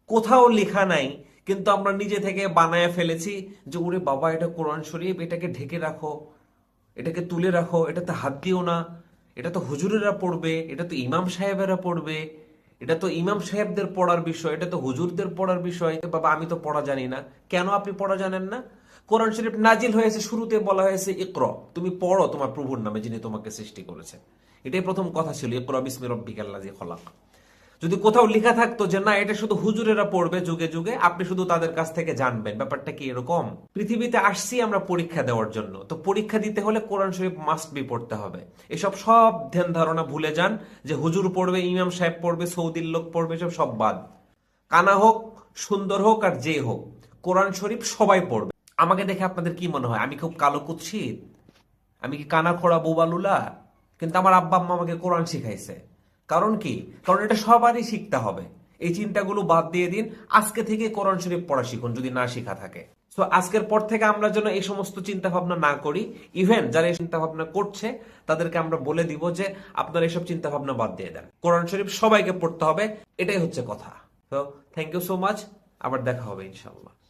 কোথাও লেখা নাই, কিন্তু আমরা নিজে থেকে বানায় ফেলেছি যে ওরে বাবা এটা কোরআন শরীফ, এটাকে ঢেকে রাখো, এটাকে তুলে রাখো, এটাতে হাত দিও না, এটা তো হুজুরেরা পড়বে, এটা তো ইমাম সাহেবেরা পড়বে, এটা তো ইমাম সাহেবদের পড়ার বিষয়, এটা তো হুজুরদের পড়ার বিষয়। বাবা আমি তো পড়া জানি না। কেন আপনি পড়া জানেন না? কোরআন শরীফ নাজিল হয়েছে, শুরুতে বলা হয়েছে ইকরা, তুমি পড়ো তোমার প্রভুর নামে যিনি তোমাকে সৃষ্টি করেছেন। এটাই প্রথম কথা ছিল, ইকরা বিসমি রব্বিকাল্লাযী খলাক। যদি কোথাও লেখা থাকতো যে না এটা শুধু হুজুরেরা পড়বে যুগে যুগে, আপনি শুধু তাদের কাছ থেকে জানবেন, ব্যাপারটা কি এরকম? পৃথিবীতে আসছি আমরা পরীক্ষা দেওয়ার জন্য, তো পরীক্ষা দিতে হলে কোরআন শরীফ মাস্ট বি পড়তে হবে। এসব সব ধ্যান ধারণা ভুলে যান, যে হুজুর পড়বে, ইমাম সাহেব পড়বে, সৌদির লোক পড়বে, সব সব বাদ। কানা হোক, সুন্দর হোক, আর যে হোক, কোরআন শরীফ সবাই পড়বে। আমাকে দেখে আপনাদের কি মনে হয় আমি খুব কালো কুৎসিত? আমি কি কানা খোড়া বোবালুলা? কিন্তু আমার আব্বা আম্মা আমাকে কোরআন শিখাইছে। কারণ কি? কারণ এটা সবারই শিখতে হবে। এই চিন্তাগুলো বাদ দিয়ে দিন, আজকে থেকে কোরআন শরীফ পড়া শিখুন যদি না শিখা থাকে। তো আজকের পর থেকে আমরা যেন এই সমস্ত চিন্তা ভাবনা না করি। ইভেন যারা এই চিন্তা ভাবনা করছে তাদেরকে আমরা বলে দিব যে আপনারা এইসব চিন্তা ভাবনা বাদ দিয়ে দেন, কোরআন শরীফ সবাইকে পড়তে হবে, এটাই হচ্ছে কথা। তো থ্যাংক ইউ সো মাচ, আবার দেখা হবে ইনশাল্লাহ।